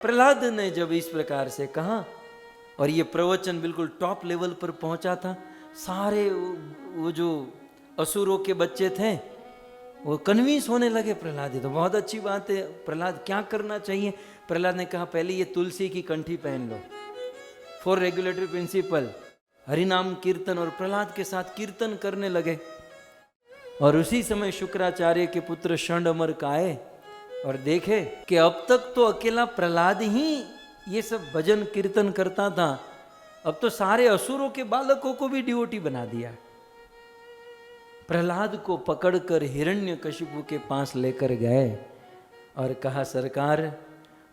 प्रहलाद ने जब इस प्रकार से कहा और ये प्रवचन बिल्कुल टॉप लेवल पर पहुंचा था, सारे वो जो असुरों के बच्चे थे वो कन्विंस होने लगे प्रहलाद ये तो बहुत अच्छी बात है, प्रहलाद क्या करना चाहिए। प्रहलाद ने कहा पहले ये तुलसी की कंठी पहन लो, 4 रेगुलेटरी प्रिंसिपल, हरिनाम कीर्तन, और प्रहलाद के साथ कीर्तन करने लगे। और उसी समय शुक्राचार्य के पुत्र षंडअमर्क आए और देखे कि अब तक तो अकेला प्रहलाद ही ये सब भजन कीर्तन करता था, अब तो सारे असुरों के बालकों को भी डिवोटी बना दिया। प्रहलाद को पकड़कर हिरण्यकशिपु के पास लेकर गए और कहा सरकार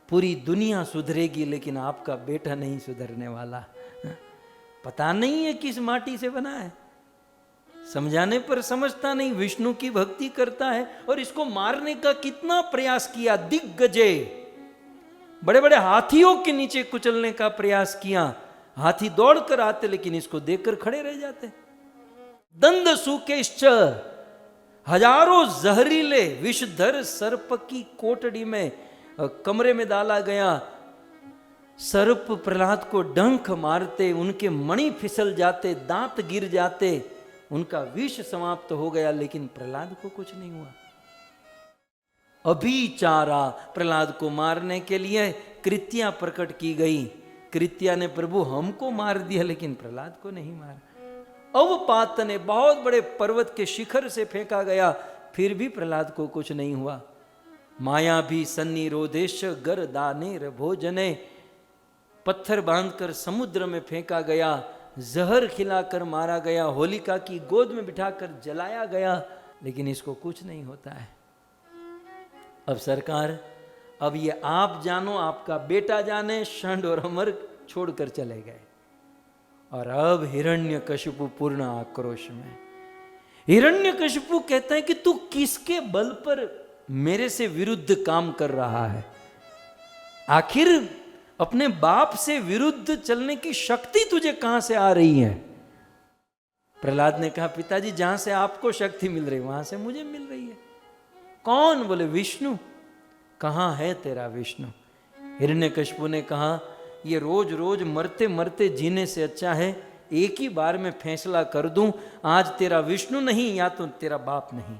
पूरी दुनिया सुधरेगी लेकिन आपका बेटा नहीं सुधरने वाला, पता नहीं है किस माटी से बना है, समझाने पर समझता नहीं, विष्णु की भक्ति करता है और इसको मारने का कितना प्रयास किया, दिग्गजे बड़े बड़े हाथियों के नीचे कुचलने का प्रयास किया, हाथी दौड़ कर आते लेकिन इसको देखकर खड़े रह जाते। दंड सूकेश्च, हजारों जहरीले विषधर सर्प की कोटड़ी में कमरे में डाला गया, सर्प प्रहलाद को डंक मारते, उनके मणि फिसल जाते, दांत गिर जाते, उनका विष समाप्त हो गया, लेकिन प्रहलाद को कुछ नहीं हुआ। अभिचारा, प्रहलाद को मारने के लिए कृत्या प्रकट की गई, कृत्या ने प्रभु हमको मार दिया लेकिन प्रहलाद को नहीं मारा। अवपात ने बहुत बड़े पर्वत के शिखर से फेंका गया, फिर भी प्रहलाद को कुछ नहीं हुआ। माया भी सन्निरोधेश गर दानेर भोजने, पत्थर बांधकर समुद्र में फेंका गया, जहर खिलाकर मारा गया, होलिका की गोद में बिठाकर जलाया गया, लेकिन इसको कुछ नहीं होता है। अब सरकार, अब ये आप जानो, आपका बेटा जाने, षंड और अमर्क छोड़कर चले गए। और अब हिरण्यकशिपु पूर्ण आक्रोश में, हिरण्यकशिपु कहता है कि तू किसके बल पर मेरे से विरुद्ध काम कर रहा है, आखिर अपने बाप से विरुद्ध चलने की शक्ति तुझे कहां से आ रही है। प्रहलाद ने कहा पिताजी जहां से आपको शक्ति मिल रही वहां से मुझे मिल रही है। कौन? बोले विष्णु। कहां है तेरा विष्णु? हिरण्यकशिपु ने कहा ये रोज रोज मरते मरते जीने से अच्छा है एक ही बार में फैसला कर दूं, आज तेरा विष्णु नहीं या तो तेरा बाप नहीं,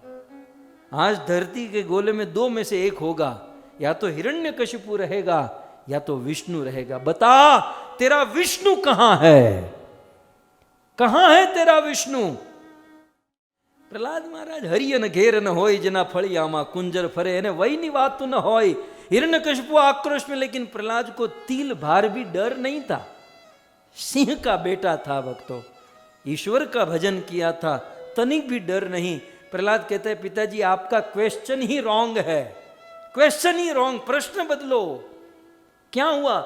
आज धरती के गोले में 2 में से एक होगा, या तो हिरण्यकशिपु रहेगा या तो विष्णु रहेगा। बता तेरा विष्णु कहां है, कहां है तेरा विष्णु? प्रहलाद महाराज हरियन घेर न होय जना फड़ियामा कुंजर फरे ने वही नहीं बात तो न होय। हिरण्यकशिपु आक्रोश में, लेकिन प्रहलाद को तिल भार भी डर नहीं था। सिंह का बेटा था, भक्तों, ईश्वर का भजन किया था, तनिक भी डर नहीं। प्रहलाद कहते हैं पिताजी आपका क्वेश्चन ही रॉन्ग है, क्वेश्चन ही रॉन्ग, प्रश्न बदलो। क्या हुआ?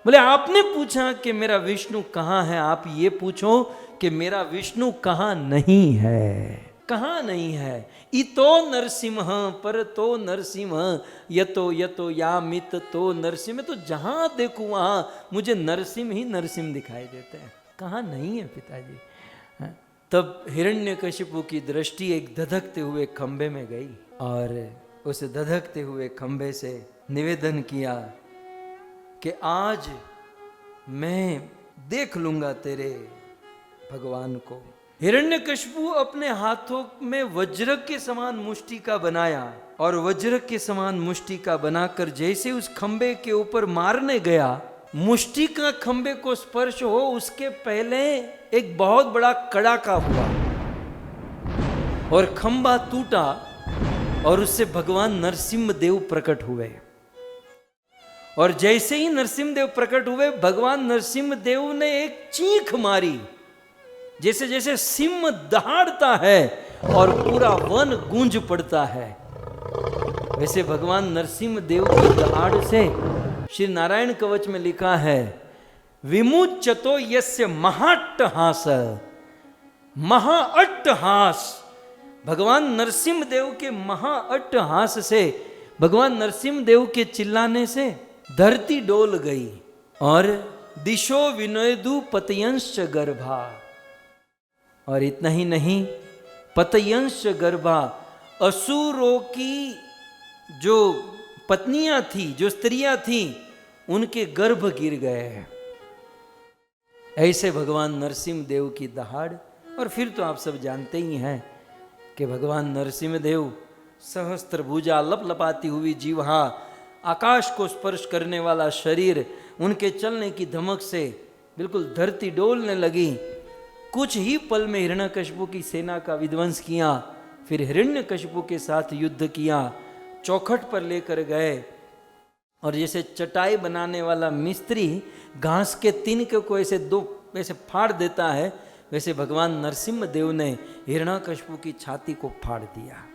बोले आपने पूछा कि मेरा विष्णु कहां है, आप ये पूछो कि मेरा विष्णु कहां नहीं है। कहां नहीं है? इतो नरसिंह पर तो नरसिंह, यतो यतो यामित तो नरसिंह, तो जहां देखूं वहां मुझे नरसिंह ही नरसिंह दिखाई देते हैं, कहां नहीं है पिताजी। तब हिरण्यकशिपु की दृष्टि एक धधकते हुए खंबे में गई और उस धधकते हुए खंबे से निवेदन किया कि आज मैं देख लूंगा तेरे भगवान को। हिरण्यकशिपु अपने हाथों में वज्र के समान मुष्टि का बनाया और वज्र के समान मुष्टि का बनाकर जैसे उस खंबे के ऊपर मारने गया, मुष्टि का खंबे को स्पर्श हो उसके पहले एक बहुत बड़ा कड़ाका हुआ और खंबा टूटा और उससे भगवान नरसिंह देव प्रकट हुए। और जैसे ही नरसिंह देव प्रकट हुए, भगवान नरसिंह देव ने एक चीख मारी, जैसे जैसे सिंह दहाड़ता है और पूरा वन गूंज पड़ता है, वैसे भगवान नरसिंह देव की दहाड़ से श्री नारायण कवच में लिखा है विमुच्यतो यस्य महाट्टहास, महाअट्टहास। भगवान नरसिंह देव के महाअट्टहास से, भगवान नरसिंह देव के चिल्लाने से धरती डोल गई और दिशो विनोदु पतयंश गर्भा। और इतना ही नहीं, पतयंश गर्भा, असुरों की जो पत्नियां थी, जो स्त्रियां थी, उनके गर्भ गिर गए। ऐसे भगवान नरसिंह देव की दहाड़। और फिर तो आप सब जानते ही हैं कि भगवान नरसिंह देव सहस्त्र भुजा, लपलपाती हुई जीवा, आकाश को स्पर्श करने वाला शरीर, उनके चलने की धमक से बिल्कुल धरती डोलने लगी। कुछ ही पल में हिरण्यकशिपु की सेना का विध्वंस किया, फिर हिरण्यकशिपु के साथ युद्ध किया, चौखट पर लेकर गए। और जैसे चटाई बनाने वाला मिस्त्री घास के तिनके को ऐसे दो ऐसे फाड़ देता है, वैसे भगवान नरसिंह देव ने हिरण्यकशिपु की छाती को फाड़ दिया।